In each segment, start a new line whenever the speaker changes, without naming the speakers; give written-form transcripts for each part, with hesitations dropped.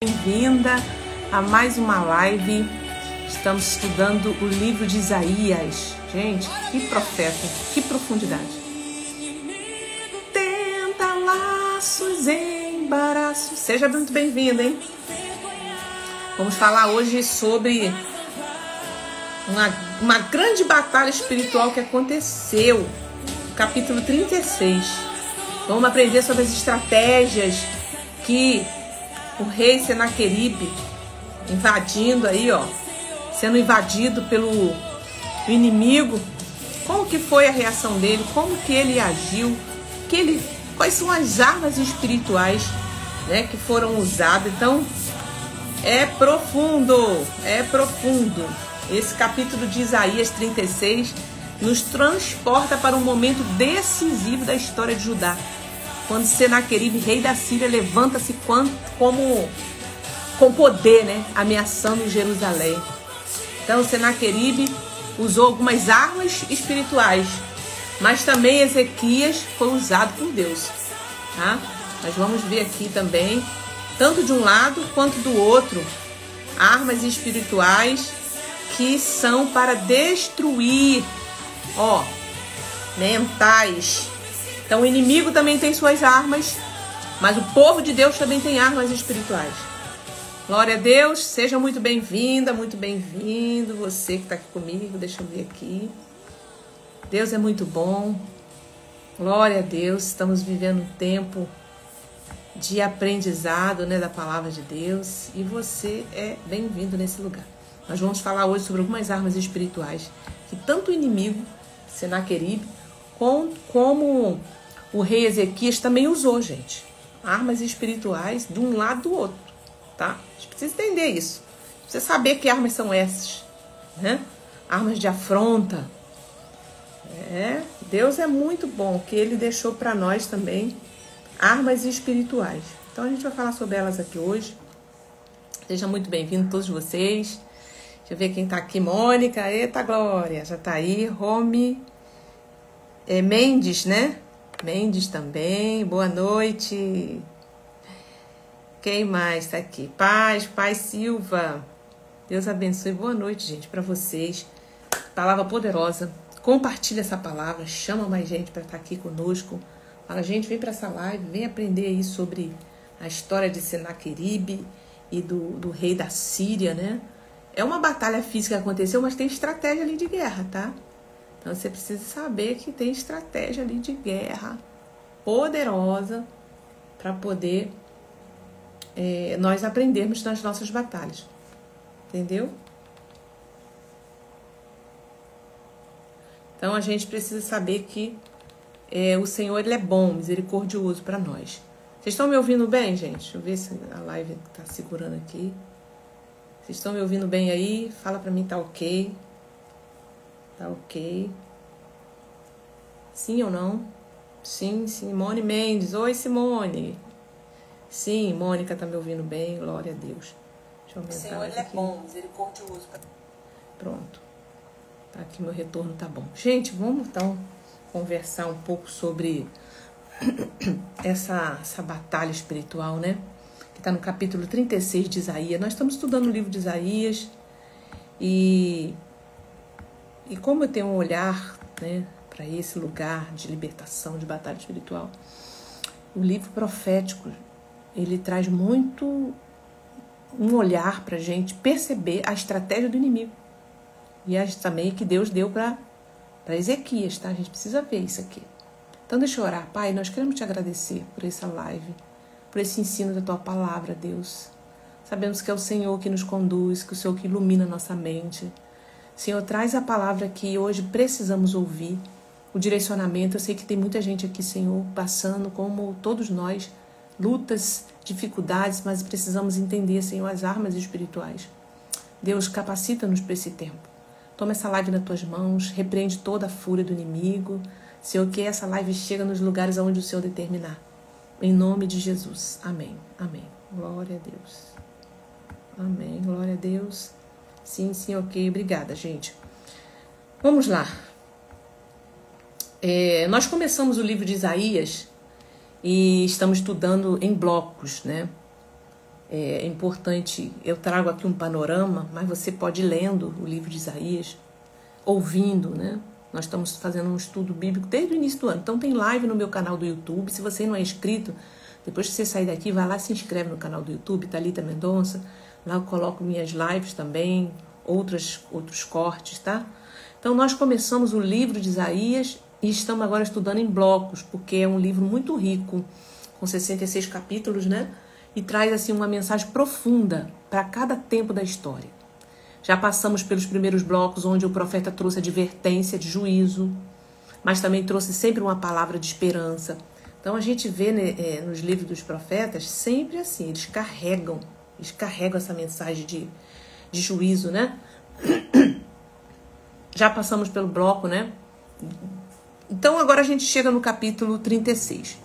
Bem-vinda a mais uma live. Estamos estudando o livro de Isaías. Gente, que profeta, que profundidade. Tenta laços, embaraços. Seja muito bem-vinda, hein? Vamos falar hoje sobre uma grande batalha espiritual que aconteceu. Capítulo 36. Vamos aprender sobre as estratégias que o rei Senaqueribe invadindo aí, sendo invadido pelo inimigo. Como que foi a reação dele? Como que ele agiu? Quais são as armas espirituais, né, que foram usadas? Então, é profundo. Esse capítulo de Isaías 36 nos transporta para um momento decisivo da história de Judá, quando Senaqueribe, rei da Síria, levanta-se com poder, né, ameaçando Jerusalém. Então Senaqueribe usou algumas armas espirituais, mas também Ezequias foi usado por Deus, tá? Nós vamos ver aqui também, tanto de um lado quanto do outro, armas espirituais que são para destruir, mentais. Então o inimigo também tem suas armas, mas o povo de Deus também tem armas espirituais. Glória a Deus, seja muito bem-vinda, muito bem-vindo, você que está aqui comigo, deixa eu ver aqui. Deus é muito bom, glória a Deus, estamos vivendo um tempo de aprendizado, né, da palavra de Deus, e você é bem-vindo nesse lugar. Nós vamos falar hoje sobre algumas armas espirituais que tanto o inimigo, Senaqueribe, como o rei Ezequias também usou, gente. Armas espirituais de um lado do outro, tá? A gente precisa entender isso. Precisa saber que armas são essas, né? Armas de afronta. Deus é muito bom, que Ele deixou para nós também armas espirituais. Então a gente vai falar sobre elas aqui hoje. Sejam muito bem-vindos todos vocês. Deixa eu ver quem tá aqui. Mônica, eita glória, já tá aí. Rome, Mendes, né? Mendes também, boa noite. Quem mais tá aqui? Paz Silva. Deus abençoe, boa noite, gente, para vocês. Palavra poderosa. Compartilha essa palavra, chama mais gente para estar aqui conosco. Fala, gente, vem para essa live, vem aprender aí sobre a história de Senaqueribe e do rei da Síria, né? É uma batalha física que aconteceu, mas tem estratégia ali de guerra, tá? Então você precisa saber que tem estratégia ali de guerra poderosa para poder nós aprendermos nas nossas batalhas. Entendeu? Então a gente precisa saber que o Senhor, Ele é bom, misericordioso para nós. Vocês estão me ouvindo bem, gente? Deixa eu ver se a live tá segurando aqui. Vocês estão me ouvindo bem aí? Fala pra mim, tá ok? Tá ok? Sim ou não? Sim, Simone Mendes. Oi, Simone. Sim, Mônica tá me ouvindo bem. Glória a Deus. Deixa eu aumentar. O Senhor, Ele é bom, misericordioso. Pronto. Tá aqui, meu retorno tá bom. Gente, vamos então conversar um pouco sobre essa batalha espiritual, né? Que está no capítulo 36 de Isaías. Nós estamos estudando o livro de Isaías e como eu tenho um olhar, né, para esse lugar de libertação, de batalha espiritual, o livro profético, ele traz muito um olhar para a gente perceber a estratégia do inimigo e também que Deus deu para Ezequias, tá? A gente precisa ver isso aqui. Então deixa eu orar. Pai, nós queremos te agradecer por essa live, por esse ensino da tua palavra, Deus. Sabemos que é o Senhor que nos conduz, que é o Senhor que ilumina a nossa mente. Senhor, traz a palavra que hoje precisamos ouvir, o direcionamento. Eu sei que tem muita gente aqui, Senhor, passando, como todos nós, lutas, dificuldades, mas precisamos entender, Senhor, as armas espirituais. Deus, capacita-nos para esse tempo. Toma essa live nas tuas mãos, repreende toda a fúria do inimigo. Senhor, que essa live chegue nos lugares onde o Senhor determinar. Em nome de Jesus. Amém. Amém. Glória a Deus. Amém. Glória a Deus. Sim, ok. Obrigada, gente. Vamos lá. Nós começamos o livro de Isaías e estamos estudando em blocos, né? É importante, eu trago aqui um panorama, mas você pode ir lendo o livro de Isaías, ouvindo, né? Nós estamos fazendo um estudo bíblico desde o início do ano. Então tem live no meu canal do YouTube. Se você não é inscrito, depois que você sair daqui, vai lá e se inscreve no canal do YouTube, Thalita Mendonça. Lá eu coloco minhas lives também, outros cortes, tá? Então nós começamos o livro de Isaías e estamos agora estudando em blocos, porque é um livro muito rico, com 66 capítulos, né? E traz assim uma mensagem profunda para cada tempo da história. Já passamos pelos primeiros blocos, onde o profeta trouxe advertência de juízo, mas também trouxe sempre uma palavra de esperança. Então a gente vê, né, nos livros dos profetas sempre assim, eles carregam essa mensagem de juízo, né? Já passamos pelo bloco, né? Então agora a gente chega no capítulo 36.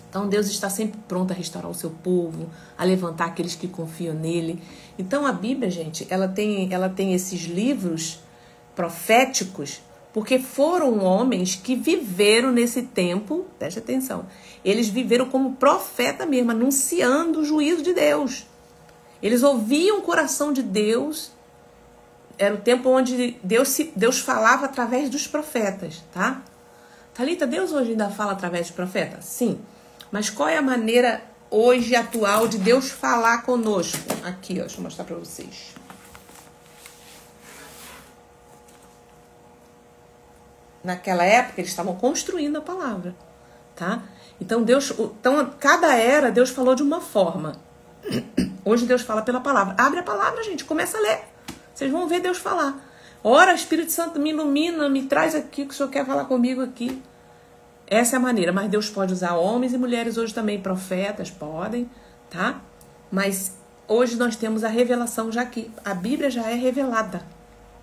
Então Deus está sempre pronto a restaurar o seu povo, a levantar aqueles que confiam nele. Então a Bíblia, gente, ela tem esses livros proféticos, porque foram homens que viveram nesse tempo, preste atenção, eles viveram como profeta mesmo, anunciando o juízo de Deus. Eles ouviam o coração de Deus, era o tempo onde Deus falava através dos profetas, tá? Thalita, Deus hoje ainda fala através dos profetas? Sim. Mas qual é a maneira hoje atual de Deus falar conosco? Aqui, ó, deixa eu mostrar para vocês. Naquela época, eles estavam construindo a palavra, tá? Então, cada era, Deus falou de uma forma. Hoje, Deus fala pela palavra. Abre a palavra, gente, começa a ler. Vocês vão ver Deus falar. Ora, Espírito Santo, me ilumina, me traz aqui, que o Senhor quer falar comigo aqui. Essa é a maneira, mas Deus pode usar homens e mulheres hoje também, profetas, podem, tá? Mas hoje nós temos a revelação, já que a Bíblia já é revelada,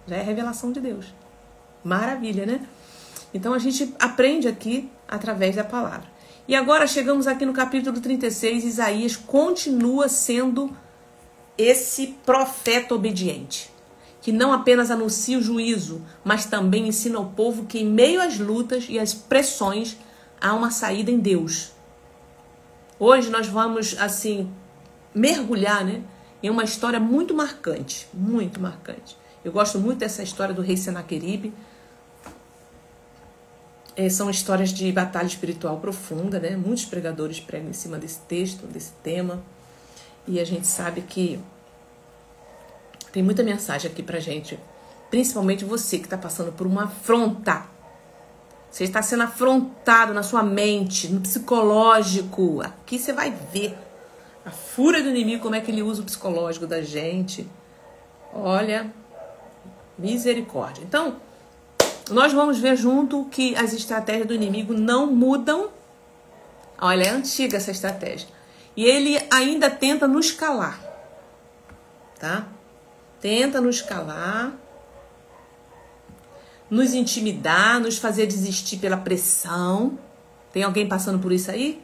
já é a revelação de Deus. Maravilha, né? Então a gente aprende aqui através da palavra. E agora chegamos aqui no capítulo 36, Isaías continua sendo esse profeta obediente, que não apenas anuncia o juízo, mas também ensina ao povo que em meio às lutas e às pressões há uma saída em Deus. Hoje nós vamos, assim, mergulhar, né, em uma história muito marcante, muito marcante. Eu gosto muito dessa história do rei Senaqueribe. São histórias de batalha espiritual profunda, né? Muitos pregadores pregam em cima desse texto, desse tema. E a gente sabe que tem muita mensagem aqui pra gente, principalmente você que está passando por uma afronta. Você está sendo afrontado na sua mente, no psicológico. Aqui você vai ver a fúria do inimigo, como é que ele usa o psicológico da gente. Olha, misericórdia. Então, nós vamos ver junto que as estratégias do inimigo não mudam. Olha, é antiga essa estratégia. E ele ainda tenta nos calar, tá? Tenta nos calar, nos intimidar, nos fazer desistir pela pressão. Tem alguém passando por isso aí?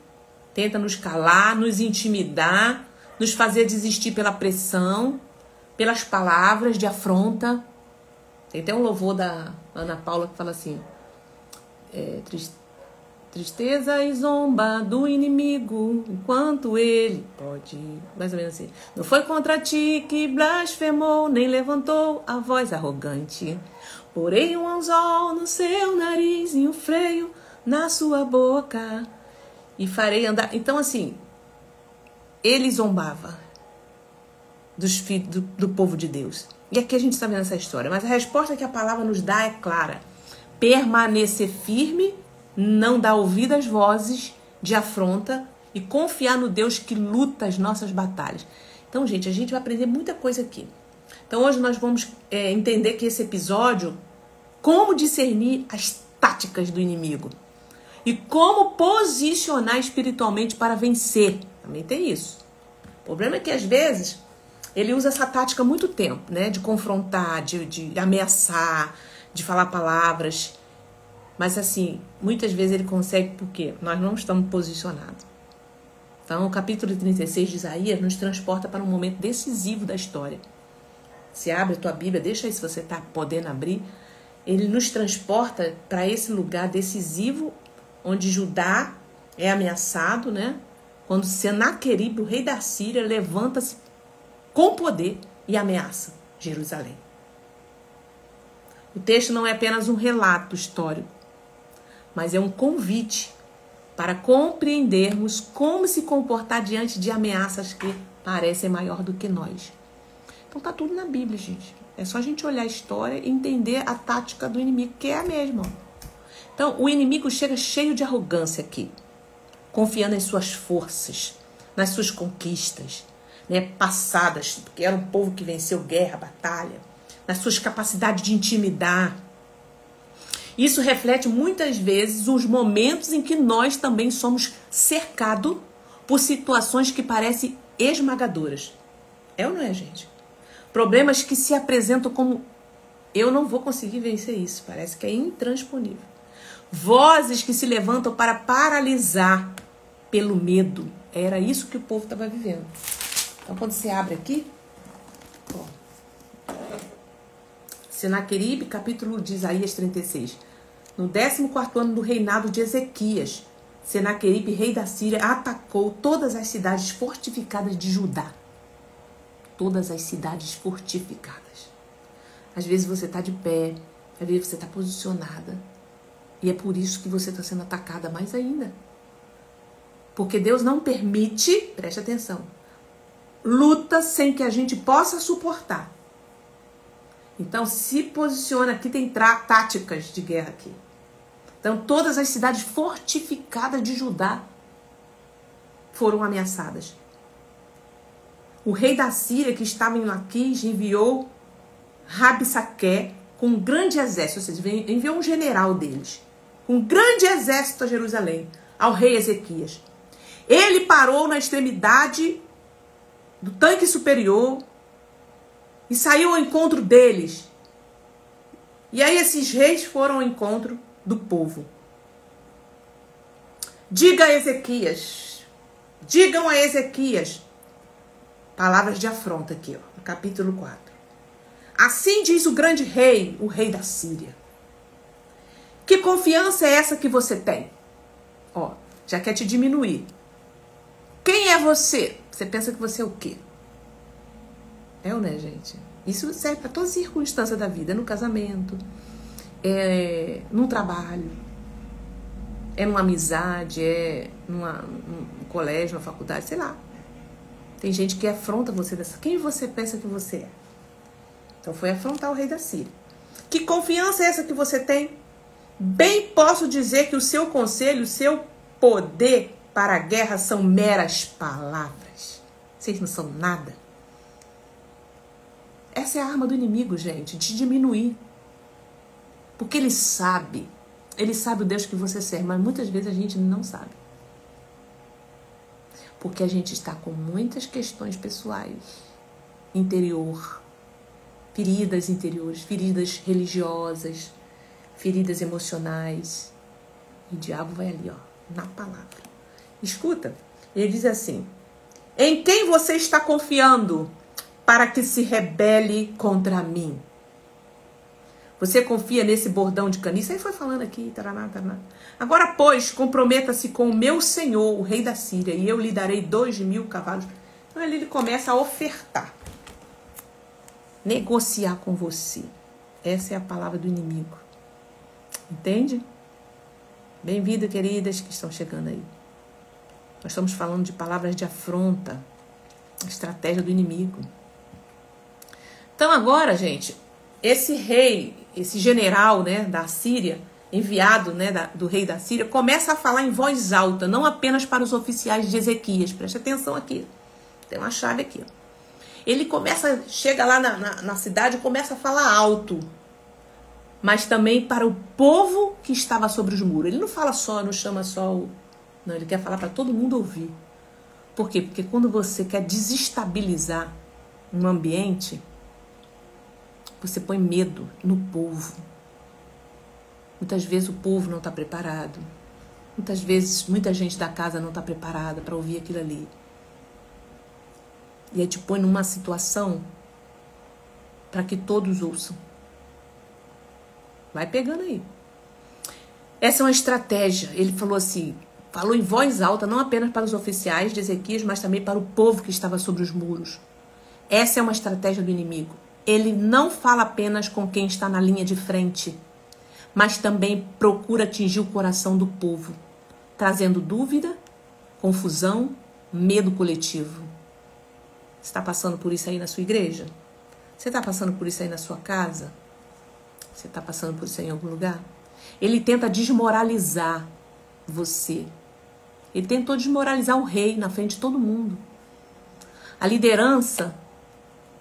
Tenta nos calar, nos intimidar, nos fazer desistir pela pressão, pelas palavras de afronta. Tem até um louvor da Ana Paula que fala assim, tristeza e zomba do inimigo, enquanto ele pode... Mais ou menos assim. Não foi contra ti que blasfemou, nem levantou a voz arrogante. Porém um anzol no seu nariz e um freio na sua boca. E farei andar... Então, assim, ele zombava dos filhos do povo de Deus. E aqui a gente está vendo essa história. Mas a resposta que a palavra nos dá é clara. Permanecer firme, não dar ouvido às vozes de afronta e confiar no Deus que luta as nossas batalhas. Então, gente, a gente vai aprender muita coisa aqui. Então, hoje nós vamos entender que esse episódio, como discernir as táticas do inimigo e como posicionar espiritualmente para vencer. Também tem isso. O problema é que, às vezes, ele usa essa tática há muito tempo, né? De confrontar, de ameaçar, de falar palavras. Mas, assim, muitas vezes ele consegue porque nós não estamos posicionados. Então, o capítulo 36 de Isaías nos transporta para um momento decisivo da história. Se abre a tua Bíblia, deixa aí se você está podendo abrir. Ele nos transporta para esse lugar decisivo onde Judá é ameaçado, né? quando Senaqueribe, o rei da Síria, levanta-se com poder e ameaça Jerusalém. O texto não é apenas um relato histórico, mas é um convite para compreendermos como se comportar diante de ameaças que parecem maior do que nós. Então tá tudo na Bíblia, gente. É só a gente olhar a história e entender a tática do inimigo, que é a mesma. Então, o inimigo chega cheio de arrogância aqui, confiando em suas forças, nas suas conquistas, né, passadas, porque era um povo que venceu guerra, batalha, nas suas capacidades de intimidar. Isso reflete muitas vezes os momentos em que nós também somos cercados por situações que parecem esmagadoras. É ou não é, gente? Problemas que se apresentam como: eu não vou conseguir vencer isso, parece que é intransponível. Vozes que se levantam para paralisar pelo medo. Era isso que o povo estava vivendo. Então, quando você abre aqui, ó, Senaqueribe, capítulo de Isaías 36. No 14º ano do reinado de Ezequias, Senaqueribe, rei da Síria, atacou todas as cidades fortificadas de Judá. Todas as cidades fortificadas. Às vezes você está de pé, às vezes você está posicionada. E é por isso que você está sendo atacada mais ainda. Porque Deus não permite, preste atenção, luta sem que a gente possa suportar. Então, se posiciona aqui, tem táticas de guerra aqui. Então, todas as cidades fortificadas de Judá foram ameaçadas. O rei da Síria, que estava em Laquis, enviou Rabsaque com um grande exército, ou seja, enviou um general deles, com um grande exército a Jerusalém, ao rei Ezequias. Ele parou na extremidade do tanque superior e saiu ao encontro deles. E aí esses reis foram ao encontro do povo. Digam a Ezequias, palavras de afronta aqui, ó, no capítulo 4. Assim diz o grande rei, o rei da Síria. Que confiança é essa que você tem? Ó, já quer te diminuir. Quem é você? Você pensa que você é o quê? É ou não é, gente? Isso serve para todas as circunstâncias da vida. É no casamento, é num trabalho, é numa amizade, é num colégio, numa faculdade, sei lá. Tem gente que afronta você dessa. Quem você pensa que você é? Então foi afrontar o rei da Síria. Que confiança é essa que você tem? Bem posso dizer que o seu conselho, o seu poder para a guerra são meras palavras. Vocês não são nada. Essa é a arma do inimigo, gente, de diminuir. Porque ele sabe o Deus que você serve, mas muitas vezes a gente não sabe. Porque a gente está com muitas questões pessoais, interior, feridas interiores, feridas religiosas, feridas emocionais. E o diabo vai ali, ó, na palavra. Escuta, ele diz assim: em quem você está confiando para que se rebele contra mim? Você confia nesse bordão de caniça? Aí foi falando aqui, taraná, taraná. Agora, pois, comprometa-se com o meu senhor, o rei da Síria, e eu lhe darei 2.000 cavalos. Então ali ele começa a ofertar. Negociar com você. Essa é a palavra do inimigo. Entende? Bem-vindo, queridas que estão chegando aí. Nós estamos falando de palavras de afronta. Estratégia do inimigo. Então agora, gente, esse rei, esse general, né, da Síria, enviado, né, do rei da Síria, começa a falar em voz alta, não apenas para os oficiais de Ezequias. Preste atenção aqui. Tem uma chave aqui. Ele chega lá na cidade e começa a falar alto. Mas também para o povo que estava sobre os muros. Ele não fala só, não chama só o... Não, ele quer falar para todo mundo ouvir. Por quê? Porque quando você quer desestabilizar um ambiente, você põe medo no povo. Muitas vezes o povo não está preparado. Muitas vezes, muita gente da casa não está preparada para ouvir aquilo ali. E aí te põe numa situação para que todos ouçam. Vai pegando aí. Essa é uma estratégia. Ele falou assim, Falou em voz alta, não apenas para os oficiais de Ezequias, mas também para o povo que estava sobre os muros. Essa é uma estratégia do inimigo. Ele não fala apenas com quem está na linha de frente, mas também procura atingir o coração do povo, trazendo dúvida, confusão, medo coletivo. Você está passando por isso aí na sua igreja? Você está passando por isso aí na sua casa? Você está passando por isso aí em algum lugar? Ele tenta desmoralizar você. Ele tentou desmoralizar o rei na frente de todo mundo. A liderança,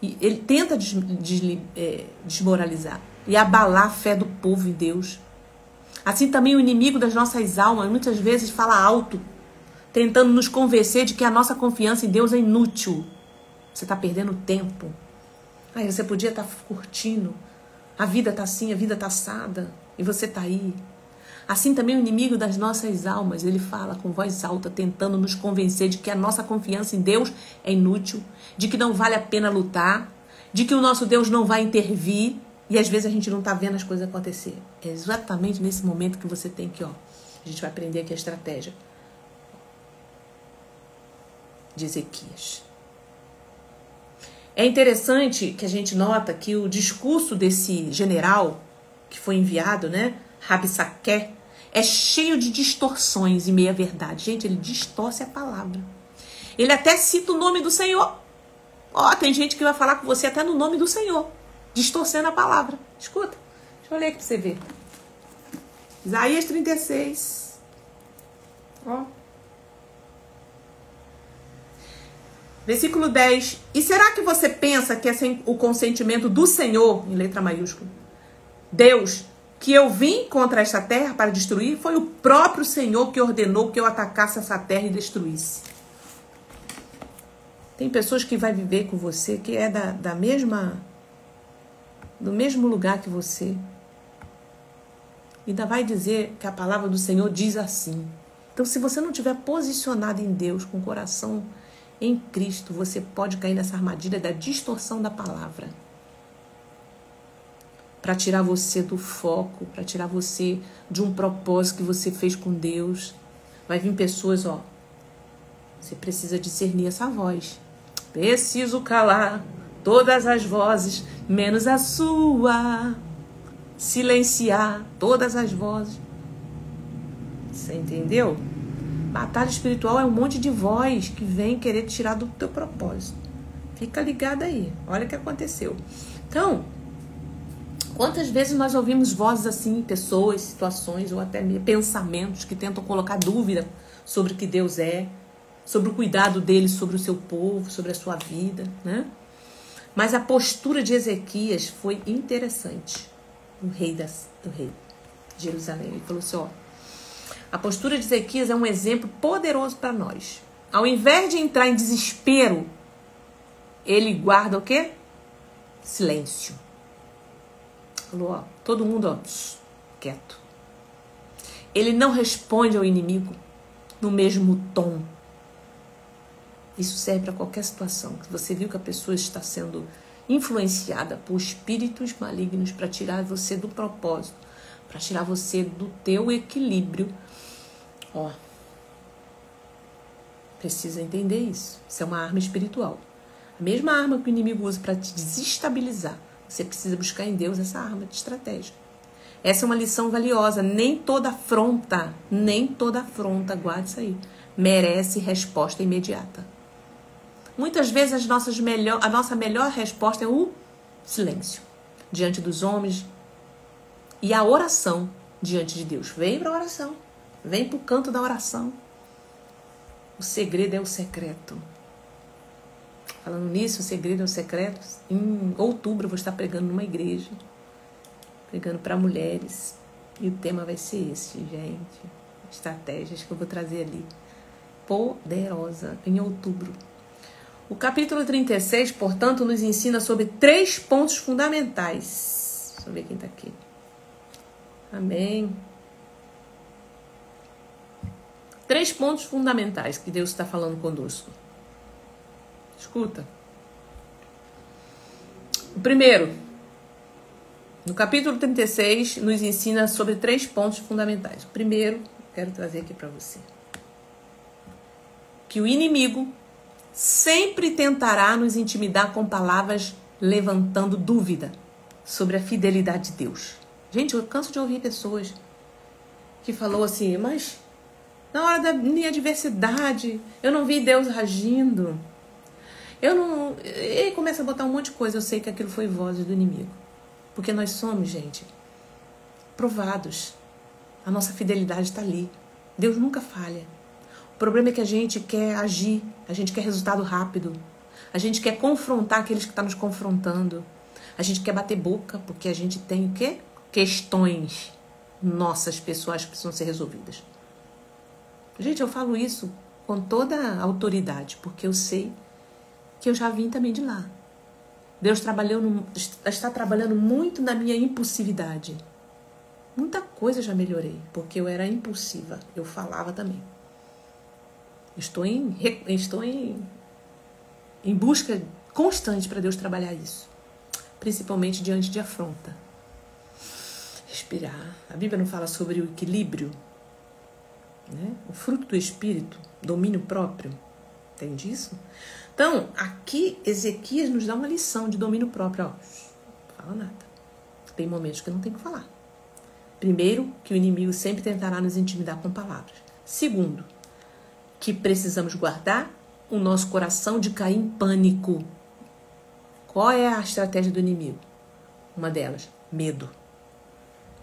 ele tenta desmoralizar e abalar a fé do povo em Deus. Assim também o inimigo das nossas almas muitas vezes fala alto, tentando nos convencer de que a nossa confiança em Deus é inútil. Você está perdendo tempo. Aí você podia estar curtindo. A vida está assim, a vida está assada. E você está aí. Assim também o inimigo das nossas almas, ele fala com voz alta, tentando nos convencer de que a nossa confiança em Deus é inútil, de que não vale a pena lutar, de que o nosso Deus não vai intervir. E às vezes a gente não está vendo as coisas acontecer. É exatamente nesse momento que você tem que, a gente vai aprender aqui a estratégia de Ezequias. É interessante que a gente nota que o discurso desse general que foi enviado, né, Rabsaqué, é cheio de distorções e meia-verdade. Gente, ele distorce a palavra. Ele até cita o nome do Senhor. Tem gente que vai falar com você até no nome do Senhor, distorcendo a palavra. Escuta, deixa eu ler aqui pra você ver. Isaías 36. Versículo 10. E será que você pensa que é sem o consentimento do Senhor, em letra maiúscula, Deus, que eu vim contra esta terra para destruir? Foi o próprio Senhor que ordenou que eu atacasse essa terra e destruísse. Tem pessoas que vai viver com você que é do mesmo lugar que você. E ainda vai dizer que a palavra do Senhor diz assim. Então, se você não estiver posicionado em Deus, com o coração em Cristo, você pode cair nessa armadilha da distorção da palavra. Para tirar você do foco, para tirar você de um propósito que você fez com Deus. Vai vir pessoas, você precisa discernir essa voz. Preciso calar todas as vozes, menos a sua. Silenciar todas as vozes. Você entendeu? Batalha espiritual é um monte de voz que vem querer tirar do teu propósito. Fica ligado aí. Olha o que aconteceu. Então, quantas vezes nós ouvimos vozes assim, pessoas, situações ou até mesmo pensamentos que tentam colocar dúvida sobre o que Deus é, sobre o cuidado dele, sobre o seu povo, sobre a sua vida, né? Mas a postura de Ezequias foi interessante. O rei de Jerusalém. Ele falou assim, a postura de Ezequias é um exemplo poderoso para nós. Ao invés de entrar em desespero, ele guarda o quê? Silêncio. Falou, todo mundo, quieto. Ele não responde ao inimigo no mesmo tom. Isso serve para qualquer situação. Se você viu que a pessoa está sendo influenciada por espíritos malignos para tirar você do propósito, para tirar você do teu equilíbrio, precisa entender isso. Isso é uma arma espiritual. A mesma arma que o inimigo usa para te desestabilizar. Você precisa buscar em Deus essa arma de estratégia. Essa é uma lição valiosa. Nem toda afronta, guarde isso aí, merece resposta imediata. Muitas vezes a nossa melhor resposta é o silêncio diante dos homens e a oração diante de Deus. Vem para a oração. Vem para o canto da oração. O segredo é o secreto. Falando nisso, o segredo é o secreto. Em outubro eu vou estar pregando numa igreja. Pregando para mulheres. E o tema vai ser esse, gente. Estratégias que eu vou trazer ali. Poderosa. Em outubro. O capítulo 36, portanto, nos ensina sobre 3 pontos fundamentais. Deixa eu ver quem está aqui. Amém. 3 pontos fundamentais que Deus está falando conosco. Escuta. O primeiro, no capítulo 36, nos ensina sobre 3 pontos fundamentais. O primeiro, quero trazer aqui para você. que o inimigo sempre tentará nos intimidar com palavras levantando dúvida sobre a fidelidade de Deus. Gente, eu canso de ouvir pessoas que falou assim, mas na hora da minha adversidade, eu não vi Deus agindo. E começa a botar um monte de coisa. Eu sei que aquilo foi voz do inimigo. Porque nós somos, gente, provados. A nossa fidelidade está ali. Deus nunca falha. O problema é que a gente quer agir, a gente quer resultado rápido. A gente quer confrontar aqueles que estão nos confrontando. A gente quer bater boca porque a gente tem o quê? Questões nossas, pessoais, que precisam ser resolvidas. Gente, eu falo isso com toda a autoridade, porque eu sei que eu já vim também de lá. Deus está trabalhando muito na minha impulsividade. Muita coisa eu já melhorei, porque eu era impulsiva. Eu falava também. Estou em busca constante para Deus trabalhar isso. Principalmente diante de afronta. Respirar. A Bíblia não fala sobre o equilíbrio, né? O fruto do Espírito, domínio próprio. Entende isso? Então, aqui Ezequias nos dá uma lição de domínio próprio. Ó, não fala nada. Tem momentos que não tem que falar. Primeiro, que o inimigo sempre tentará nos intimidar com palavras. Segundo, que precisamos guardar o nosso coração de cair em pânico. Qual é a estratégia do inimigo? Uma delas, medo.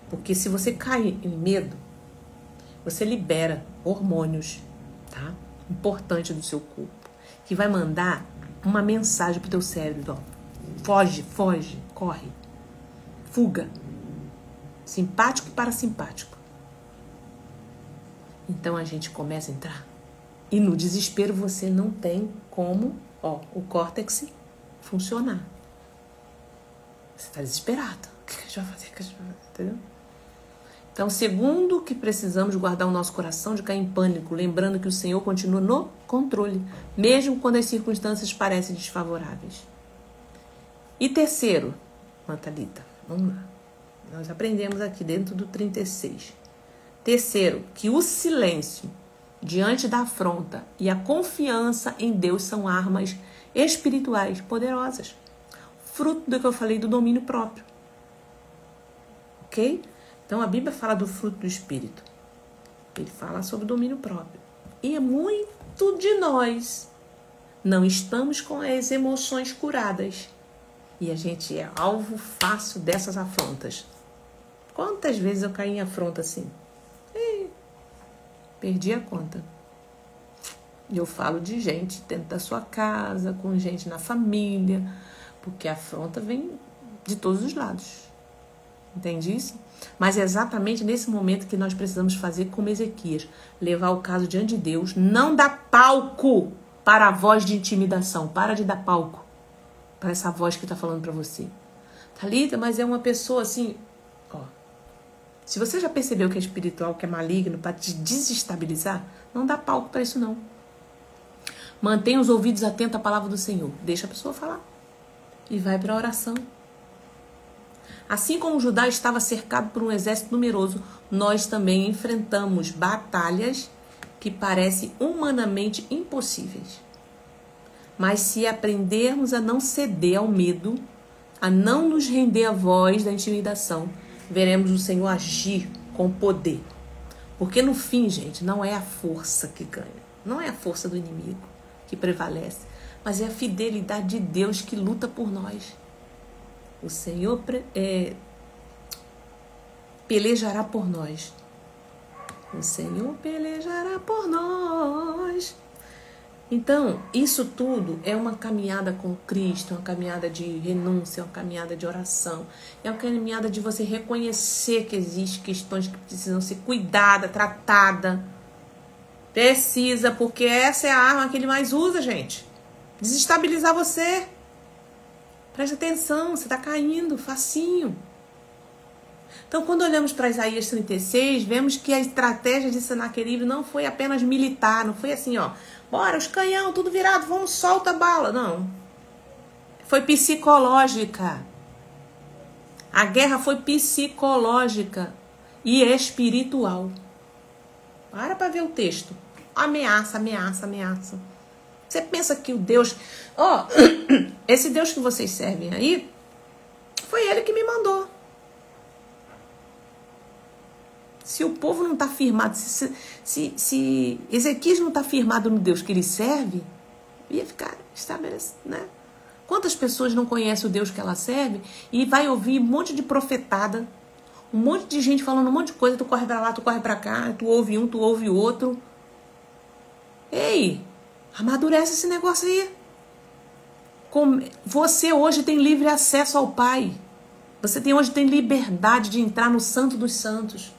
Porque se você cair em medo, você libera hormônios, tá? Importantes do seu corpo, que vai mandar uma mensagem pro teu cérebro, ó. Foge, corre, fuga. Simpático e parasimpático. Então a gente começa a entrar. E no desespero você não tem como, ó, o córtex funcionar. Você está desesperado. O que a gente vai fazer? Entendeu? Então, segundo, que precisamos guardar o nosso coração de cair em pânico, lembrando que o Senhor continua no controle, mesmo quando as circunstâncias parecem desfavoráveis. E terceiro, Natalita, vamos lá. Nós aprendemos aqui dentro do 36. Terceiro, que o silêncio diante da afronta e a confiança em Deus são armas espirituais poderosas. Fruto do que eu falei do domínio próprio. Ok? Então a Bíblia fala do fruto do Espírito. Ele fala sobre o domínio próprio. E é muito de nós não estamos com as emoções curadas. E a gente é alvo fácil dessas afrontas. Quantas vezes eu caí em afronta assim? Perdi a conta. E eu falo de gente dentro da sua casa, com gente na família, porque a afronta vem de todos os lados. Entende isso? Mas é exatamente nesse momento que nós precisamos fazer como Ezequias. Levar o caso diante de Deus, não dar palco para a voz de intimidação. Para de dar palco para essa voz que está falando para você. Thalita, mas é uma pessoa assim... Ó, se você já percebeu que é espiritual, que é maligno, para te desestabilizar, não dá palco para isso não. Mantenha os ouvidos atentos à palavra do Senhor. Deixa a pessoa falar. E vai para a oração. Assim como Judá estava cercado por um exército numeroso, nós também enfrentamos batalhas que parecem humanamente impossíveis. Mas se aprendermos a não ceder ao medo, a não nos render à voz da intimidação, veremos o Senhor agir com poder. Porque no fim, gente, não é a força que ganha. Não é a força do inimigo que prevalece, mas é a fidelidade de Deus que luta por nós. O Senhor pelejará por nós. O Senhor pelejará por nós. Então, isso tudo é uma caminhada com Cristo, uma caminhada de renúncia, uma caminhada de oração. É uma caminhada de você reconhecer que existem questões que precisam ser cuidadas, tratadas. Precisa, porque essa é a arma que ele mais usa, gente. Desestabilizar você. Preste atenção, você está caindo, facinho. Então, quando olhamos para Isaías 36, vemos que a estratégia de Senaqueribe não foi apenas militar, não foi assim, ó, bora, os canhão, tudo virado, vamos, solta a bala. Não. Foi psicológica. A guerra foi psicológica e espiritual. Para ver o texto. ameaça, ameaça, ameaça. Você pensa que o Deus... Ó, esse Deus que vocês servem aí, foi ele que me mandou. Se o povo não está firmado, se Ezequias não está firmado no Deus que ele serve, ia ficar estabelecido, né? Quantas pessoas não conhecem o Deus que ela serve e vai ouvir um monte de profetada, um monte de gente falando um monte de coisa, tu corre pra lá, tu corre pra cá, tu ouve um, tu ouve outro. Ei, amadurece esse negócio aí. Você hoje tem livre acesso ao Pai. Você hoje tem liberdade de entrar no Santo dos Santos.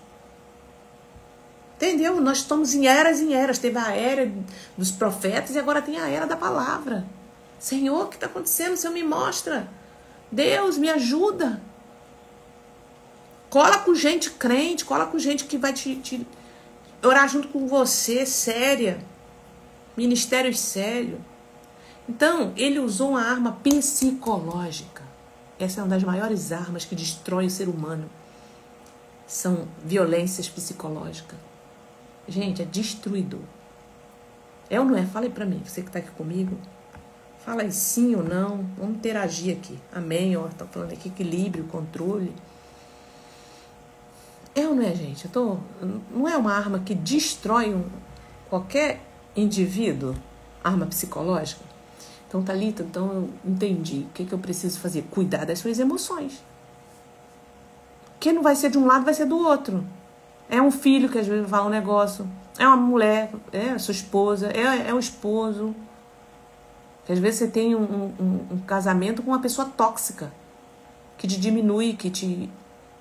Entendeu? Nós estamos em eras em eras. Teve a era dos profetas e agora tem a era da palavra. Senhor, o que está acontecendo? Senhor, me mostra. Deus, me ajuda. Cola com gente crente, cola com gente que vai te orar junto com você, séria. Ministérios sérios. Então, ele usou uma arma psicológica. Essa é uma das maiores armas que destrói o ser humano. São violências psicológicas. Gente, é destruidor. É ou não é? Fala aí pra mim, você que tá aqui comigo. Fala aí sim ou não. Vamos interagir aqui. Amém, ó. Tá falando aqui equilíbrio, controle. É ou não é, gente? Não é uma arma que destrói qualquer indivíduo? Arma psicológica? Então, Thalita, então eu entendi. O que eu preciso fazer? Cuidar das suas emoções. Que não vai ser de um lado, vai ser do outro. É um filho que às vezes fala um negócio. É uma mulher, é a sua esposa, é o esposo. Que às vezes você tem um casamento com uma pessoa tóxica. Que te diminui,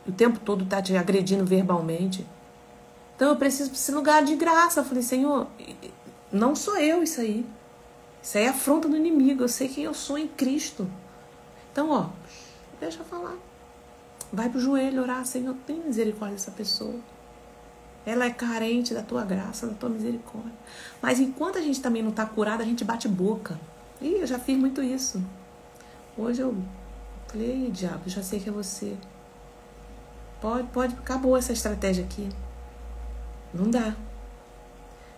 o tempo todo tá te agredindo verbalmente. Então eu preciso desse lugar de graça. Eu falei, Senhor, não sou eu isso aí. Isso aí é afronta do inimigo. Eu sei quem eu sou em Cristo. Então, ó, deixa eu falar. Vai pro joelho orar, Senhor, tem misericórdia dessa pessoa. Ela é carente da tua graça, da tua misericórdia. Mas enquanto a gente também não tá curado, a gente bate boca. Ih, eu já fiz muito isso. Hoje eu falei, ei, diabo, eu já sei que é você. Pode, acabou essa estratégia aqui. Não dá.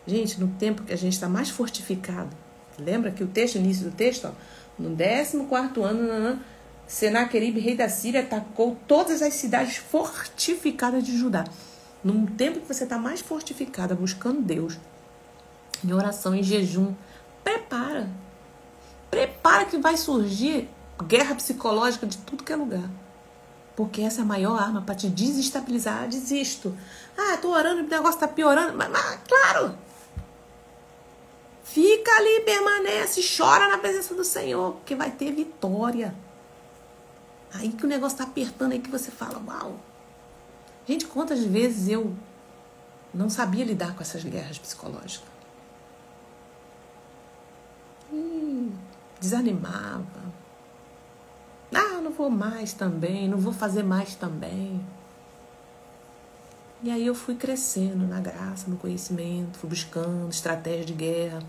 Gente, no tempo que a gente está mais fortificado, lembra que o texto, início do texto, ó, no 14º ano, Senaqueribe, rei da Síria, atacou todas as cidades fortificadas de Judá. Num tempo que você está mais fortificada, buscando Deus, em oração, em jejum, prepara que vai surgir guerra psicológica de tudo que é lugar. Porque essa é a maior arma para te desestabilizar. Desisto. Tô orando, o negócio tá piorando. Mas claro. Fica ali, permanece, chora na presença do Senhor, porque vai ter vitória. Aí que o negócio tá apertando, aí que você fala, uau. Gente, quantas vezes eu não sabia lidar com essas guerras psicológicas. Desanimava. Não vou mais também, não vou fazer mais também. E aí eu fui crescendo na graça, no conhecimento, fui buscando estratégia de guerra.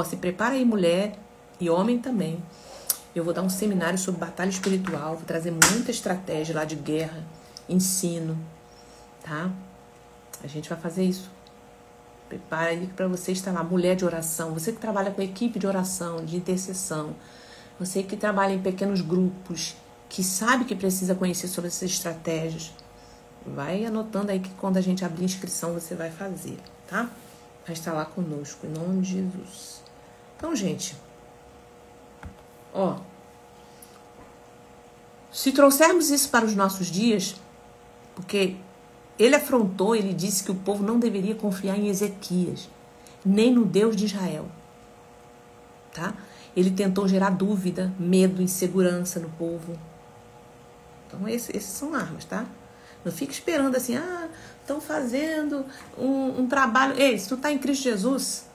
Se prepara aí, mulher e homem também. Eu vou dar um seminário sobre batalha espiritual, vou trazer muita estratégia lá de guerra, ensino, tá? A gente vai fazer isso. Prepara aí para você estar lá, mulher de oração, você que trabalha com equipe de oração, de intercessão, você que trabalha em pequenos grupos, que sabe que precisa conhecer sobre essas estratégias, vai anotando aí que quando a gente abrir inscrição você vai fazer, tá? Vai estar lá conosco, em nome de Jesus. Então, gente, se trouxermos isso para os nossos dias, porque ele afrontou, ele disse que o povo não deveria confiar em Ezequias, nem no Deus de Israel, tá? Ele tentou gerar dúvida, medo, insegurança no povo. Então, esses são armas, tá? Não fica esperando assim, estão fazendo um trabalho. Ei, se tu tá em Cristo Jesus,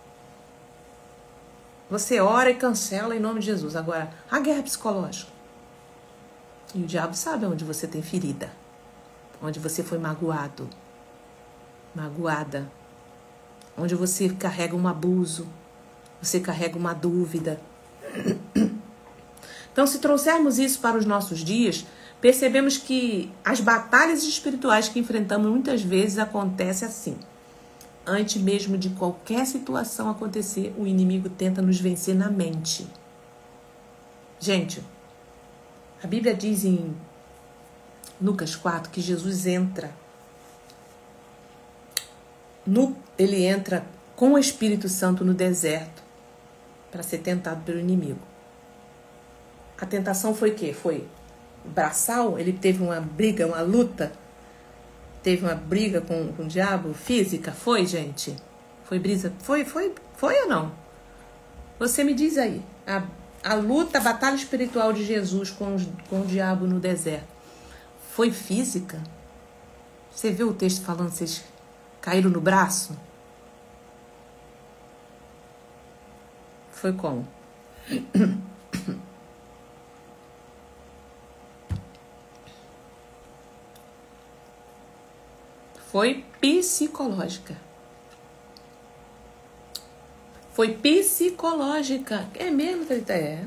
você ora e cancela em nome de Jesus. Agora, a guerra psicológica. E o diabo sabe onde você tem ferida. Onde você foi magoado. Magoada. Onde você carrega um abuso. Você carrega uma dúvida. Então, se trouxermos isso para os nossos dias, percebemos que as batalhas espirituais que enfrentamos muitas vezes acontecem assim. Antes mesmo de qualquer situação acontecer, o inimigo tenta nos vencer na mente. Gente, a Bíblia diz em Lucas 4 que Jesus entra. Ele entra com o Espírito Santo no deserto para ser tentado pelo inimigo. A tentação foi o quê? Foi braçal? Ele teve uma briga, uma luta? Teve uma briga com o diabo física? Foi, gente? Foi brisa? Foi ou não? Você me diz aí. A luta, a batalha espiritual de Jesus com o diabo no deserto foi física? Você viu o texto falando que vocês caíram no braço? Foi como? Foi psicológica. Foi psicológica. É mesmo, Thalita? É.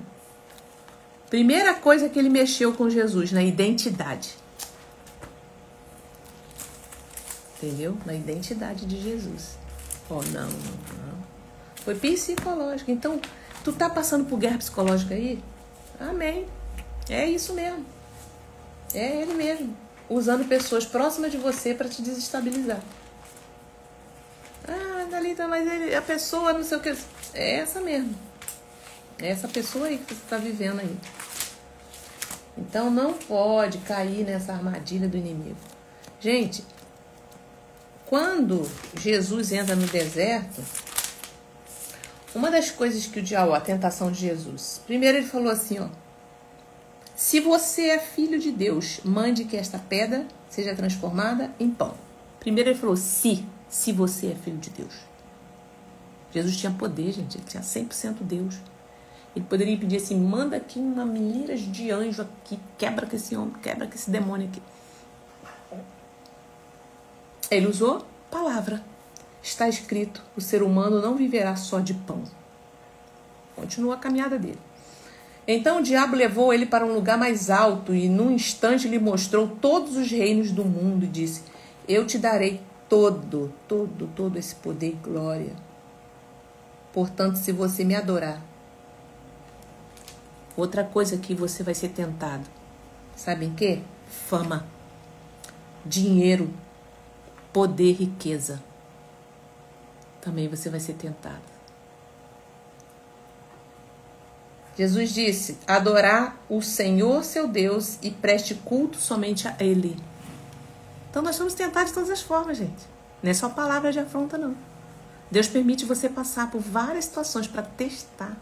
Primeira coisa que ele mexeu com Jesus, na identidade. Entendeu? Na identidade de Jesus. Oh, não. Foi psicológica. Então, tu tá passando por guerra psicológica aí? Amém. É isso mesmo. É ele mesmo. Usando pessoas próximas de você para te desestabilizar. Ah, Thalita, mas a pessoa não sei o que. É essa mesmo. É essa pessoa aí que você está vivendo aí. Então não pode cair nessa armadilha do inimigo. Gente, quando Jesus entra no deserto, uma das coisas que o diabo, a tentação de Jesus, primeiro ele falou assim, ó: se você é filho de Deus, mande que esta pedra seja transformada em pão. Primeiro ele falou se você é filho de Deus. Jesus tinha poder, gente, ele tinha 100% Deus. Ele poderia pedir assim, manda aqui uma milhares de anjos aqui, quebra com esse homem, quebra com esse demônio aqui. Ele usou palavra. Está escrito, o ser humano não viverá só de pão. Continua a caminhada dele. Então o diabo levou ele para um lugar mais alto e num instante lhe mostrou todos os reinos do mundo e disse, eu te darei todo esse poder e glória. Portanto, se você me adorar, outra coisa que você vai ser tentado, sabe em quê? Fama, dinheiro, poder, riqueza. Também você vai ser tentado. Jesus disse, adorar o Senhor seu Deus e preste culto somente a Ele. Então nós somos tentados de todas as formas, gente. Não é só palavra de afronta, não. Deus permite você passar por várias situações para testar.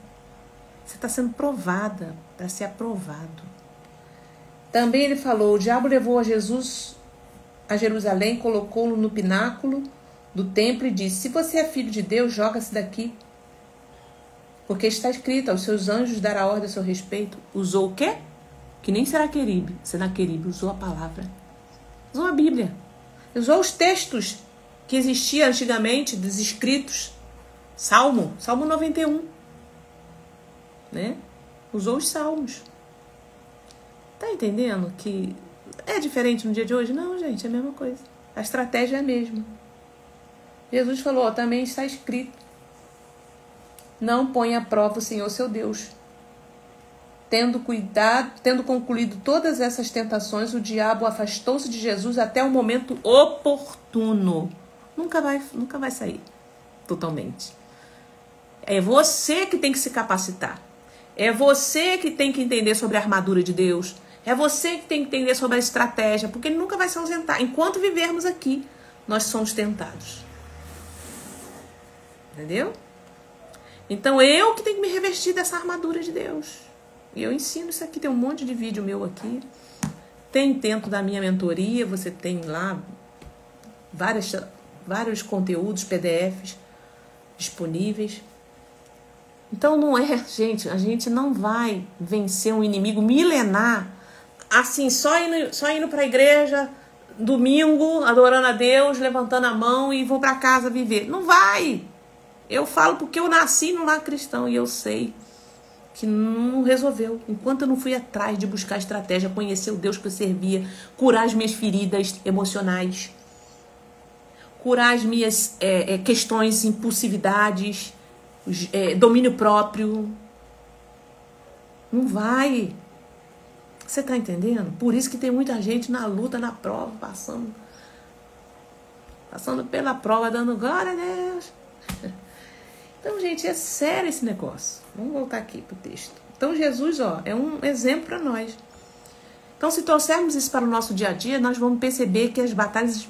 Você está sendo provada para ser aprovado. Também ele falou, o diabo levou a Jesus a Jerusalém, colocou-o no pináculo do templo e disse, se você é filho de Deus, joga-se daqui. Porque está escrito, aos seus anjos dará ordem a seu respeito. Usou o quê? Que nem Senaqueribe usou a palavra. Usou a Bíblia. Usou os textos que existiam antigamente, dos escritos. Salmo 91. Né? Usou os salmos. Tá entendendo que é diferente no dia de hoje? Não, gente, é a mesma coisa. A estratégia é a mesma. Jesus falou, também está escrito. Não põe à prova o Senhor seu Deus. Tendo concluído todas essas tentações, o diabo afastou-se de Jesus até o momento oportuno. Nunca vai sair totalmente. É você que tem que se capacitar. É você que tem que entender sobre a armadura de Deus. É você que tem que entender sobre a estratégia, porque ele nunca vai se ausentar. Enquanto vivermos aqui, nós somos tentados. Entendeu? Então eu que tenho que me revestir dessa armadura de Deus. E eu ensino isso aqui, tem um monte de vídeo meu aqui. Tem dentro da minha mentoria, você tem lá vários conteúdos, PDFs disponíveis. Então não é, gente, a gente não vai vencer um inimigo milenar assim, só indo para a igreja domingo, adorando a Deus, levantando a mão e vou para casa viver. Não vai! Eu falo porque eu nasci no lar cristão e eu sei que não resolveu. Enquanto eu não fui atrás de buscar estratégia, conhecer o Deus que eu servia, curar as minhas feridas emocionais, curar as minhas questões, impulsividades, domínio próprio. Não vai. Você está entendendo? Por isso que tem muita gente na luta, na prova, passando pela prova, dando glória a Deus. Então, gente, é sério esse negócio. Vamos voltar aqui pro texto. Então, Jesus, é um exemplo para nós. Então, se trouxermos isso para o nosso dia a dia, nós vamos perceber que as batalhas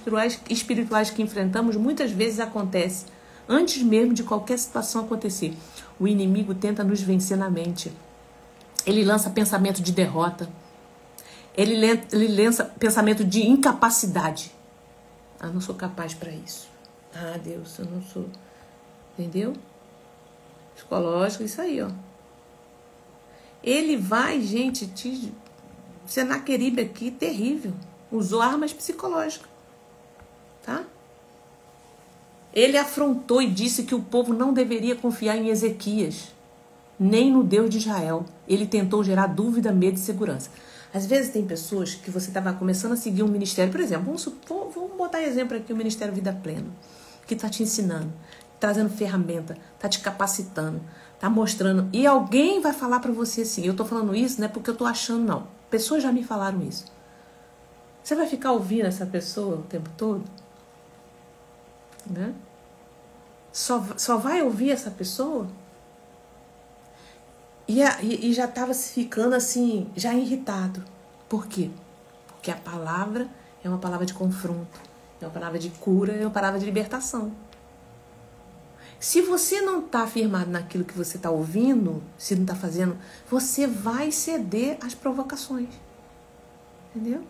espirituais que enfrentamos muitas vezes acontecem antes mesmo de qualquer situação acontecer. O inimigo tenta nos vencer na mente. Ele lança pensamento de derrota. Ele lança pensamento de incapacidade. Não sou capaz para isso. Deus, eu não sou. Entendeu? Psicológico, isso aí, Ele vai, gente, Senaqueribe aqui, terrível. Usou armas psicológicas. Tá? Ele afrontou e disse que o povo não deveria confiar em Ezequias, nem no Deus de Israel. Ele tentou gerar dúvida, medo e segurança. Às vezes tem pessoas que você estava começando a seguir um ministério, por exemplo, vamos botar exemplo aqui, o Ministério Vida Plena, que está te ensinando, trazendo ferramenta, está te capacitando, está mostrando, e alguém vai falar para você assim, eu estou falando isso não é porque eu estou achando, não. Pessoas já me falaram isso. Você vai ficar ouvindo essa pessoa o tempo todo? Né? Só vai ouvir essa pessoa? E já estava ficando assim, já irritado. Por quê? Porque a palavra é uma palavra de confronto, é uma palavra de cura, é uma palavra de libertação. Se você não está firmado naquilo que você está ouvindo, se não está fazendo, você vai ceder às provocações. Entendeu?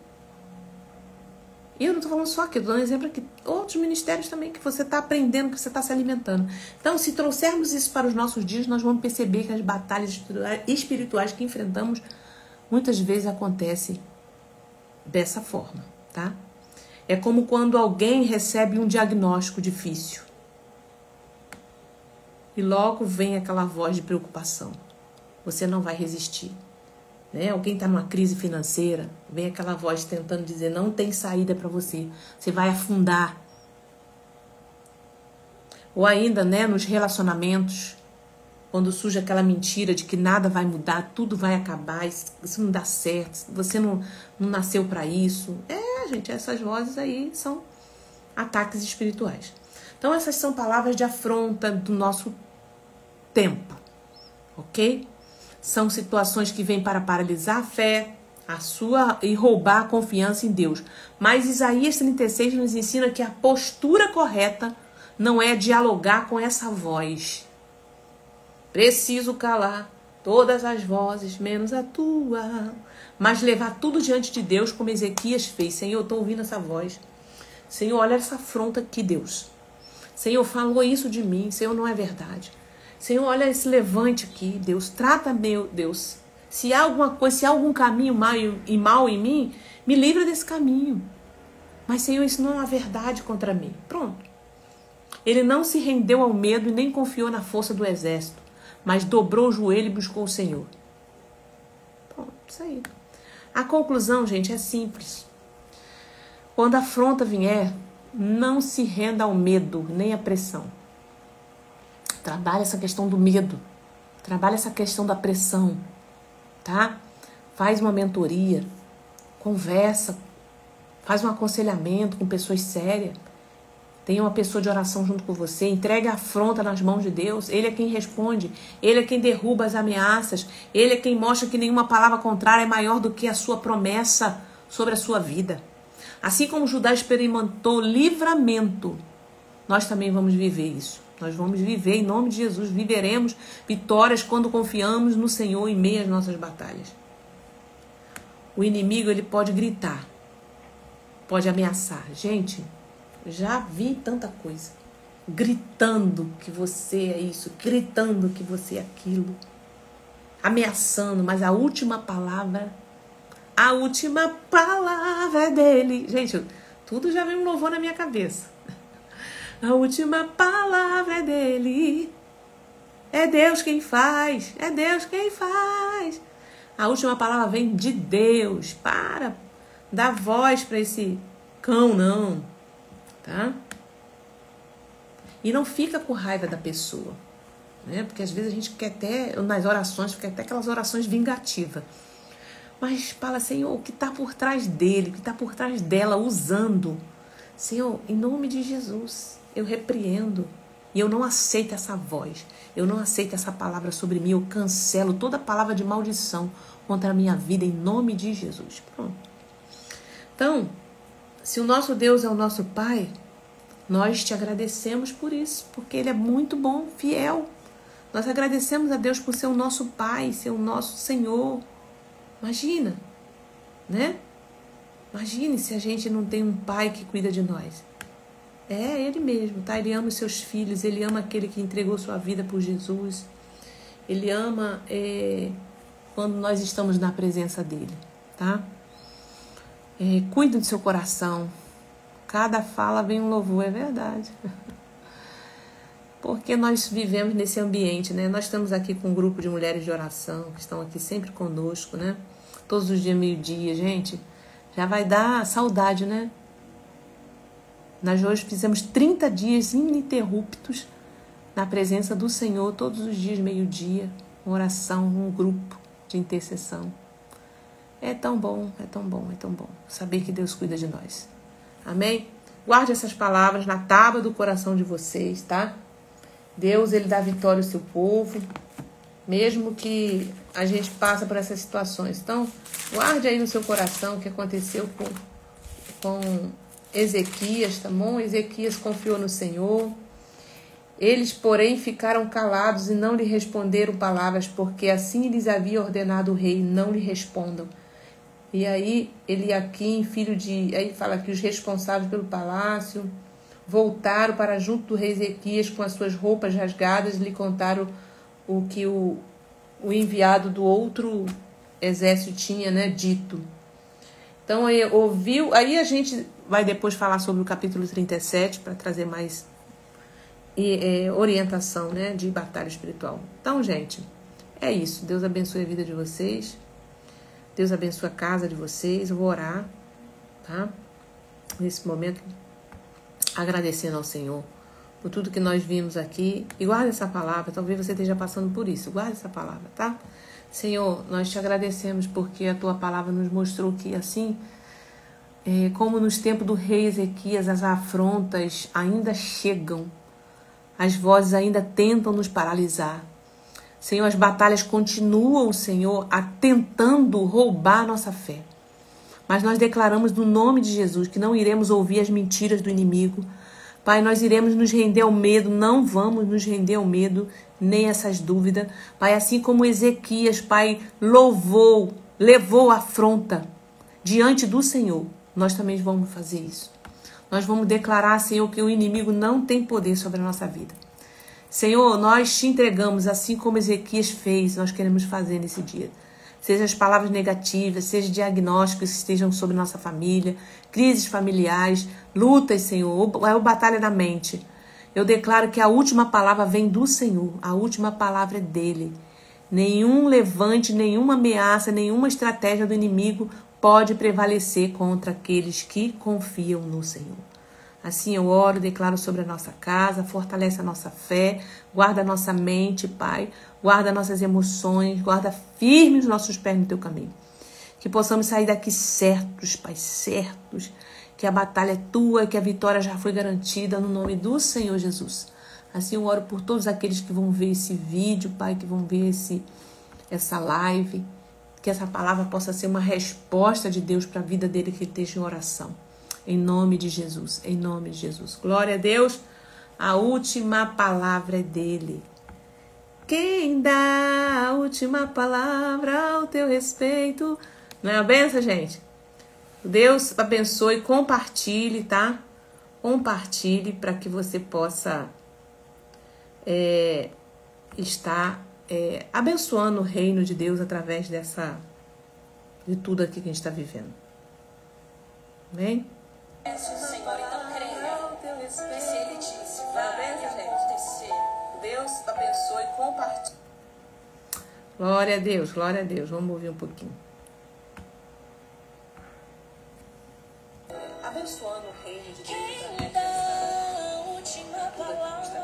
E eu não estou falando só aqui, estou dando um exemplo aqui. Outros ministérios também que você está aprendendo, que você está se alimentando. Então, se trouxermos isso para os nossos dias, nós vamos perceber que as batalhas espirituais que enfrentamos muitas vezes acontecem dessa forma, tá? É como quando alguém recebe um diagnóstico difícil. E logo vem aquela voz de preocupação. Você não vai resistir. Né? Alguém está numa crise financeira, vem aquela voz tentando dizer, não tem saída para você. Você vai afundar. Ou ainda, né, nos relacionamentos, quando surge aquela mentira de que nada vai mudar, tudo vai acabar, isso não dá certo, você não nasceu para isso. Gente, essas vozes aí são ataques espirituais. Então, essas são palavras de afronta do nosso tempo, ok? São situações que vêm para paralisar a fé, e roubar a confiança em Deus. Mas Isaías 36 nos ensina que a postura correta não é dialogar com essa voz. Preciso calar todas as vozes, menos a tua. Mas levar tudo diante de Deus, como Ezequias fez. Senhor, eu estou ouvindo essa voz. Senhor, olha essa afronta aqui, Deus. Senhor, falou isso de mim. Senhor, não é verdade. Senhor, olha esse levante aqui, Deus. Trata, meu Deus. Se há alguma coisa, se há algum caminho mal em mim, me livra desse caminho. Mas, Senhor, isso não é uma verdade contra mim. Pronto. Ele não se rendeu ao medo e nem confiou na força do exército, mas dobrou o joelho e buscou o Senhor. Pronto, isso aí. A conclusão, gente, é simples. Quando a afronta vier, não se renda ao medo, nem à pressão. Trabalha essa questão do medo. Trabalha essa questão da pressão. Tá? Faz uma mentoria. Conversa. Faz um aconselhamento com pessoas sérias. Tenha uma pessoa de oração junto com você. Entregue a afronta nas mãos de Deus. Ele é quem responde. Ele é quem derruba as ameaças. Ele é quem mostra que nenhuma palavra contrária é maior do que a sua promessa sobre a sua vida. Assim como Judá experimentou livramento, nós também vamos viver isso. Nós vamos viver, em nome de Jesus, viveremos vitórias quando confiamos no Senhor em meio às nossas batalhas. O inimigo, ele pode gritar, pode ameaçar. Gente, já vi tanta coisa. Gritando que você é isso, gritando que você é aquilo. Ameaçando, mas a última palavra é dele. Gente, tudo já vem um louvor na minha cabeça. A última palavra é dele. É Deus quem faz. É Deus quem faz. A última palavra vem de Deus. Para dar voz para esse cão, não. Tá? E não fica com raiva da pessoa, né? Porque às vezes a gente quer até, nas orações, fica até aquelas orações vingativas. Mas fala, Senhor, o que está por trás dele, o que está por trás dela, usando. Senhor, em nome de Jesus, eu repreendo. E eu não aceito essa voz. Eu não aceito essa palavra sobre mim. Eu cancelo toda palavra de maldição contra a minha vida, em nome de Jesus. Pronto. Então, se o nosso Deus é o nosso Pai, nós te agradecemos por isso, porque Ele é muito bom, fiel. Nós agradecemos a Deus por ser o nosso Pai, ser o nosso Senhor. Imagina, né? Imagine se a gente não tem um Pai que cuida de nós. É Ele mesmo, tá? Ele ama os seus filhos, Ele ama aquele que entregou sua vida por Jesus. Ele ama quando nós estamos na presença dEle, tá? Cuide do seu coração. Cada fala vem um louvor, é verdade. Porque nós vivemos nesse ambiente, né? Nós estamos aqui com um grupo de mulheres de oração, que estão aqui sempre conosco, né? Todos os dias, meio-dia, gente. Já vai dar saudade, né? Nós hoje fizemos 30 dias ininterruptos na presença do Senhor, todos os dias, meio-dia, uma oração, um grupo de intercessão. É tão bom, é tão bom, é tão bom saber que Deus cuida de nós. Amém? Guarde essas palavras na tábua do coração de vocês, tá? Deus, Ele dá vitória ao seu povo, mesmo que a gente passe por essas situações. Então, guarde aí no seu coração o que aconteceu com Ezequias, tá bom? Ezequias confiou no Senhor. Eles, porém, ficaram calados e não lhe responderam palavras, porque assim lhes havia ordenado o rei, não lhe respondam. E aí, Eliaquim, aí fala que os responsáveis pelo palácio voltaram para junto do rei Ezequias com as suas roupas rasgadas e lhe contaram o que o enviado do outro exército tinha, né, dito. Então, aí a gente vai depois falar sobre o capítulo 37 para trazer mais orientação, né, de batalha espiritual. Então, gente, é isso. Deus abençoe a vida de vocês. Deus abençoe a casa de vocês. Eu vou orar, tá? Nesse momento, agradecendo ao Senhor por tudo que nós vimos aqui. E guarda essa palavra. Talvez você esteja passando por isso. Guarda essa palavra, tá? Senhor, nós te agradecemos porque a tua palavra nos mostrou que assim, como nos tempos do rei Ezequias, as afrontas ainda chegam. As vozes ainda tentam nos paralisar. Senhor, as batalhas continuam, Senhor, tentando roubar nossa fé. Mas nós declaramos no nome de Jesus que não iremos ouvir as mentiras do inimigo. Pai, nós iremos nos render ao medo, não vamos nos render ao medo, nem essas dúvidas. Pai, assim como Ezequias, Pai, levou a afronta diante do Senhor, nós também vamos fazer isso. Nós vamos declarar, Senhor, que o inimigo não tem poder sobre a nossa vida. Senhor, nós te entregamos, assim como Ezequias fez, nós queremos fazer nesse dia. Seja as palavras negativas, seja diagnósticos que estejam sobre nossa família, crises familiares, lutas, Senhor, ou batalha da mente. Eu declaro que a última palavra vem do Senhor, a última palavra é dele. Nenhum levante, nenhuma ameaça, nenhuma estratégia do inimigo pode prevalecer contra aqueles que confiam no Senhor. Assim eu oro, declaro sobre a nossa casa, fortalece a nossa fé, guarda a nossa mente, Pai, guarda nossas emoções, guarda firme os nossos pés no teu caminho. Que possamos sair daqui certos, Pai, certos, que a batalha é tua, que a vitória já foi garantida no nome do Senhor Jesus. Assim eu oro por todos aqueles que vão ver esse vídeo, Pai, que vão ver essa live, que essa palavra possa ser uma resposta de Deus para a vida dele que esteja em oração. Em nome de Jesus, em nome de Jesus. Glória a Deus, a última palavra é dele. Quem dá a última palavra ao teu respeito? Não é a benção, gente? Deus abençoe, compartilhe, tá? Compartilhe para que você possa estar abençoando o reino de Deus através de tudo aqui que a gente está vivendo. Amém?
Senhor, então creia que se Ele disse, vai acontecer.
Deus abençoe, compartilhe. Glória a Deus, glória a Deus. Vamos ouvir um pouquinho. Abençoando o reino de Deus.
Quem dá a última palavra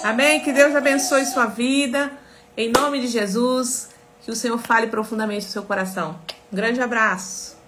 Amém? Que Deus abençoe sua vida. Em nome de Jesus, que o Senhor fale profundamente no seu coração. Um grande abraço.